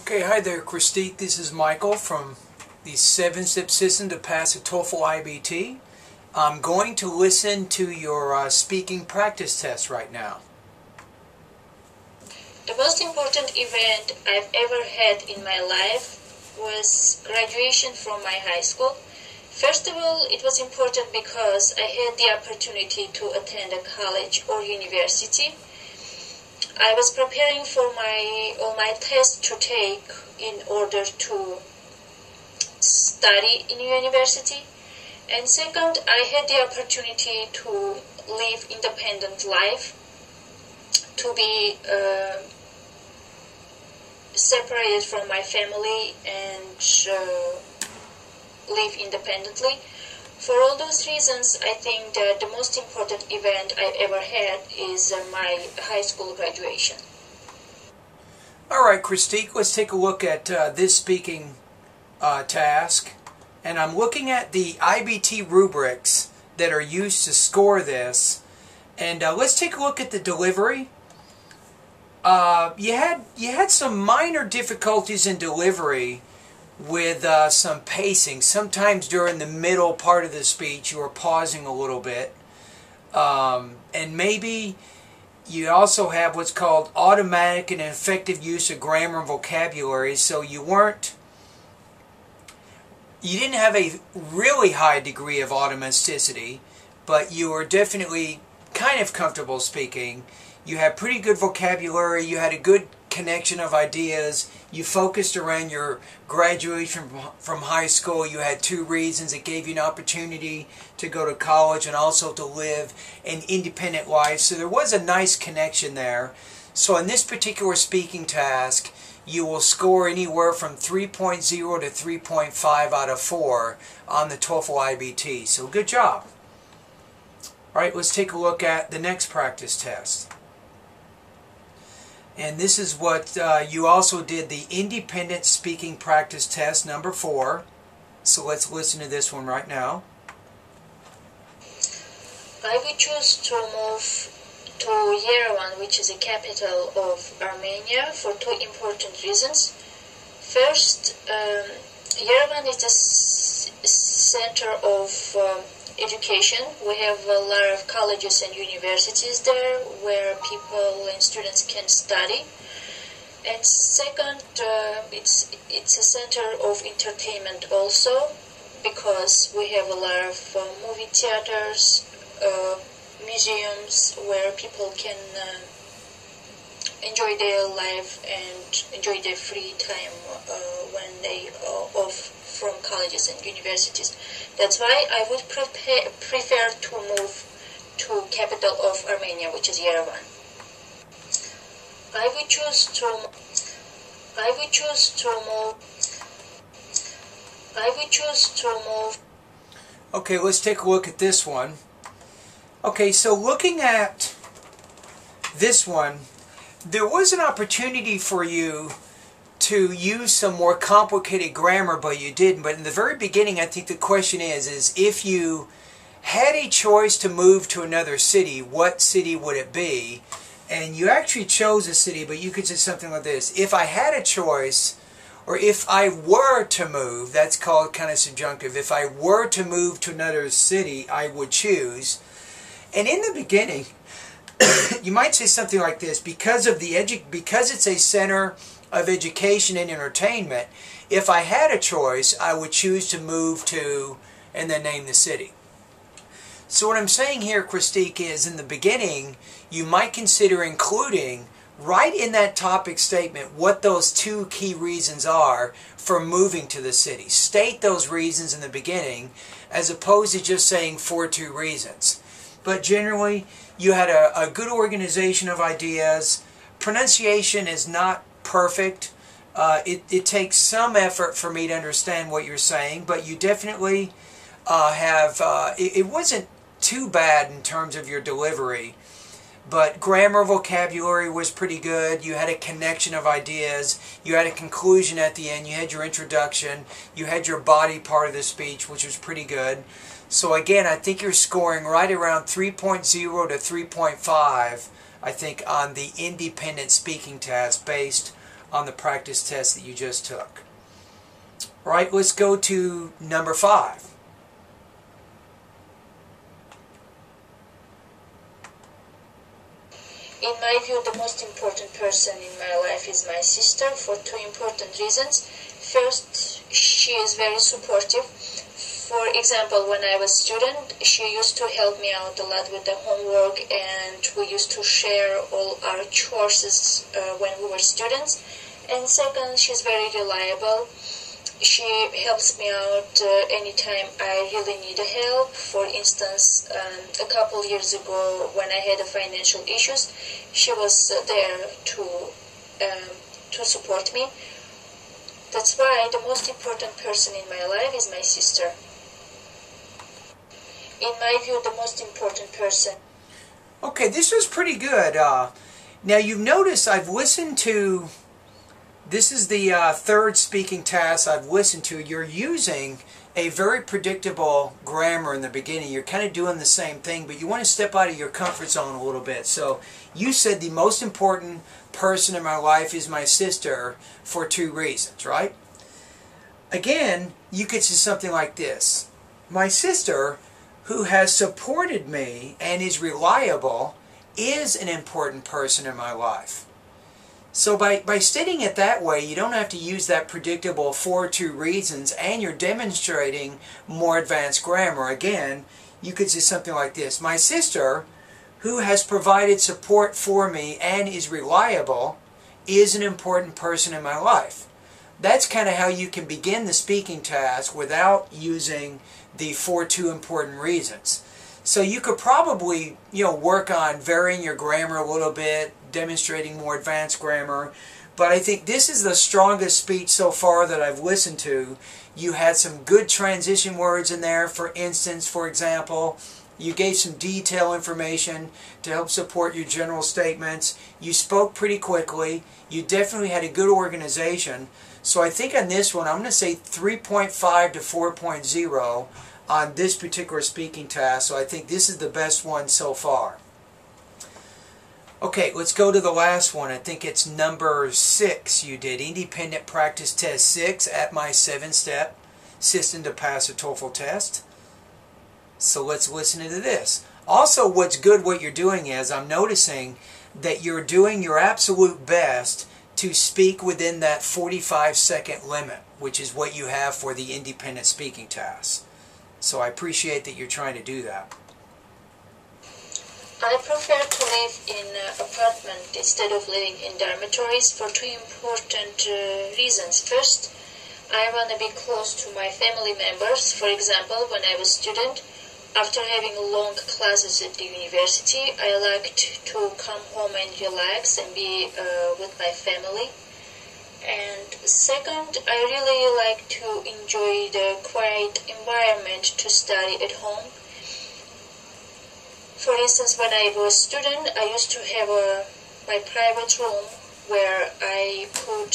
Okay, hi there, Christique. This is Michael from the 7-Step System to pass a TOEFL IBT. I'm going to listen to your speaking practice test right now. The most important event I've ever had in my life was graduation from my high school. First of all, it was important because I had the opportunity to attend a college or university. I was preparing for all my tests to take in order to study in university. And second, I had the opportunity to live independent life, to be separated from my family and live independently. For all those reasons, I think that the most important event I ever had is my high school graduation. Alright, Christique, let's take a look at this speaking task. And I'm looking at the IBT rubrics that are used to score this. And let's take a look at the delivery. You had some minor difficulties in delivery with some pacing. Sometimes during the middle part of the speech you were pausing a little bit. And maybe you also have what's called automatic and effective use of grammar and vocabulary, so you didn't have a really high degree of automaticity, but you were definitely kind of comfortable speaking. You had pretty good vocabulary, you had a good connection of ideas, you focused around your graduation from high school, you had 2 reasons. It gave you an opportunity to go to college and also to live an independent life. So there was a nice connection there. So in this particular speaking task, you will score anywhere from 3.0 to 3.5 out of 4 on the TOEFL IBT. So good job. Alright, let's take a look at the next practice test. And this is what you also did, the independent speaking practice test number 4. So let's listen to this one right now. I would choose to move to Yerevan, which is the capital of Armenia, for 2 important reasons. First, Yerevan is the center of education. We have a lot of colleges and universities there where people and students can study. And second, it's a center of entertainment also, because we have a lot of movie theaters, museums where people can enjoy their life and enjoy their free time when they are off from colleges and universities. That's why I would prefer to move to capital of Armenia, which is Yerevan. I would choose to move. Okay, let's take a look at this one. Okay, so looking at this one, there was an opportunity for you to use some more complicated grammar, but you didn't. But in the very beginning, I think the question is if you had a choice to move to another city, what city would it be? And you actually chose a city, but you could say something like this: if I had a choice, or if I were to move, that's called kind of subjunctive. If I were to move to another city, I would choose. And in the beginning, you might say something like this: because it's a center of education and entertainment, if I had a choice, I would choose to move to, and then name the city. So what I'm saying here, Christique, is in the beginning, you might consider including right in that topic statement what those 2 key reasons are for moving to the city. State those reasons in the beginning, as opposed to just saying for 2 reasons. But generally, you had a good organization of ideas. Pronunciation is not perfect. It takes some effort for me to understand what you're saying, but you definitely it wasn't too bad in terms of your delivery. But grammar, vocabulary was pretty good. You had a connection of ideas. You had a conclusion at the end. You had your introduction. You had your body part of the speech, which was pretty good. So again, I think you're scoring right around 3.0 to 3.5, I think, on the independent speaking test based on the practice test that you just took. All right, let's go to number 5. In my view, the most important person in my life is my sister for 2 important reasons. First, she is very supportive. For example, when I was a student, she used to help me out a lot with the homework, and we used to share all our chores when we were students. And second, she's very reliable. She helps me out anytime I really need help. For instance, a couple years ago when I had financial issues, she was there to support me. That's why the most important person in my life is my sister. In my view, the most important person. Okay, this was pretty good. Now you've noticed I've listened to, this is the third speaking task I've listened to. You're using a very predictable grammar in the beginning. You're kind of doing the same thing, but you want to step out of your comfort zone a little bit. So you said the most important person in my life is my sister for 2 reasons, right? Again, you could say something like this. My sister, who has supported me and is reliable, is an important person in my life. So by stating it that way, you don't have to use that predictable for 2 reasons, and you're demonstrating more advanced grammar. Again, you could say something like this. My sister, who has provided support for me and is reliable, is an important person in my life. That's kind of how you can begin the speaking task without using the for 2 important reasons. So you could probably, work on varying your grammar a little bit, demonstrating more advanced grammar. But I think this is the strongest speech so far that I've listened to. You had some good transition words in there. For instance, for example, you gave some detail information to help support your general statements. You spoke pretty quickly. You definitely had a good organization. So I think on this one, I'm going to say 3.5 to 4.0 on this particular speaking task. So I think this is the best one so far. Okay, let's go to the last one. I think it's number 6 you did. Independent Practice Test 6 at my 7-step system to pass a TOEFL test. So let's listen to this. Also, what's good what you're doing is I'm noticing that you're doing your absolute best to speak within that 45-second limit, which is what you have for the independent speaking task. So I appreciate that you're trying to do that. I prefer to live in an apartment instead of living in dormitories for 2 important reasons. First, I want to be close to my family members. For example, when I was a student, after having long classes at the university, I liked to come home and relax and be with my family. And second, I really like to enjoy the quiet environment to study at home. For instance, when I was a student, I used to have my private room where I could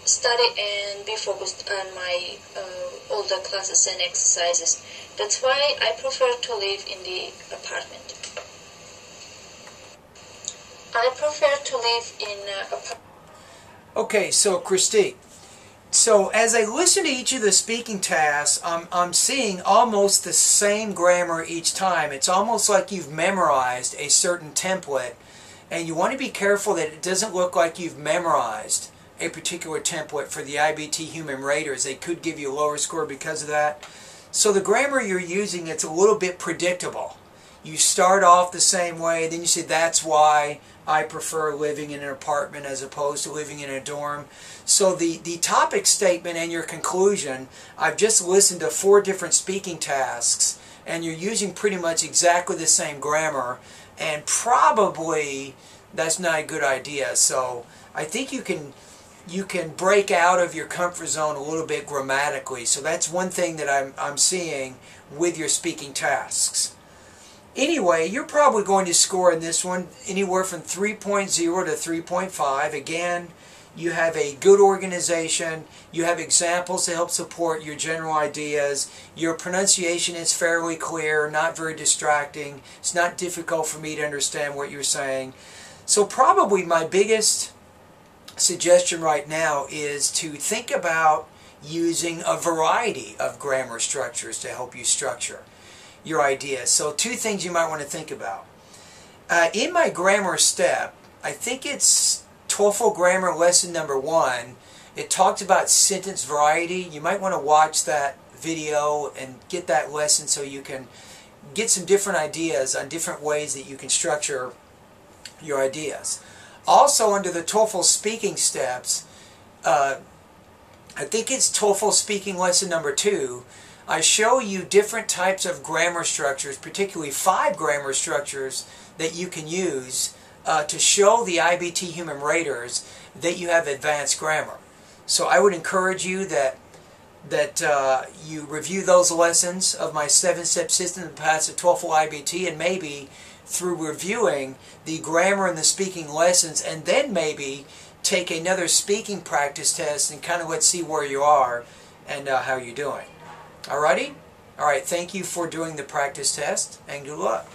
study and be focused on my all the classes and exercises. That's why I prefer to live in the apartment. I prefer to live in an apartment. Okay, so Christy, so as I listen to each of the speaking tasks, I'm seeing almost the same grammar each time. It's almost like you've memorized a certain template, and you want to be careful that it doesn't look like you've memorized a particular template for the IBT Human Raters. They could give you a lower score because of that. So the grammar you're using, it's a little bit predictable. You start off the same way, then you say, that's why I prefer living in an apartment as opposed to living in a dorm. So the topic statement and your conclusion, I've just listened to 4 different speaking tasks, and you're using pretty much exactly the same grammar, and probably that's not a good idea. So I think you can break out of your comfort zone a little bit grammatically. So that's one thing that I'm seeing with your speaking tasks. Anyway, you're probably going to score in this one anywhere from 3.0 to 3.5. Again, you have a good organization. You have examples to help support your general ideas. Your pronunciation is fairly clear, not very distracting. It's not difficult for me to understand what you're saying. So probably my biggest suggestion right now is to think about using a variety of grammar structures to help you structure your ideas. So two things you might want to think about. In my grammar step, I think it's TOEFL grammar lesson number 1, it talked about sentence variety. You might want to watch that video and get that lesson so you can get some different ideas on different ways that you can structure your ideas. Also, under the TOEFL speaking steps, I think it's TOEFL speaking lesson number 2, I show you different types of grammar structures, particularly 5 grammar structures that you can use to show the IBT human raters that you have advanced grammar. So I would encourage you that you review those lessons of my 7-step system to pass the TOEFL IBT, and maybe through reviewing the grammar and the speaking lessons, and then maybe take another speaking practice test and kind of let's see where you are and how you're doing. Alrighty? Alright, thank you for doing the practice test, and good luck.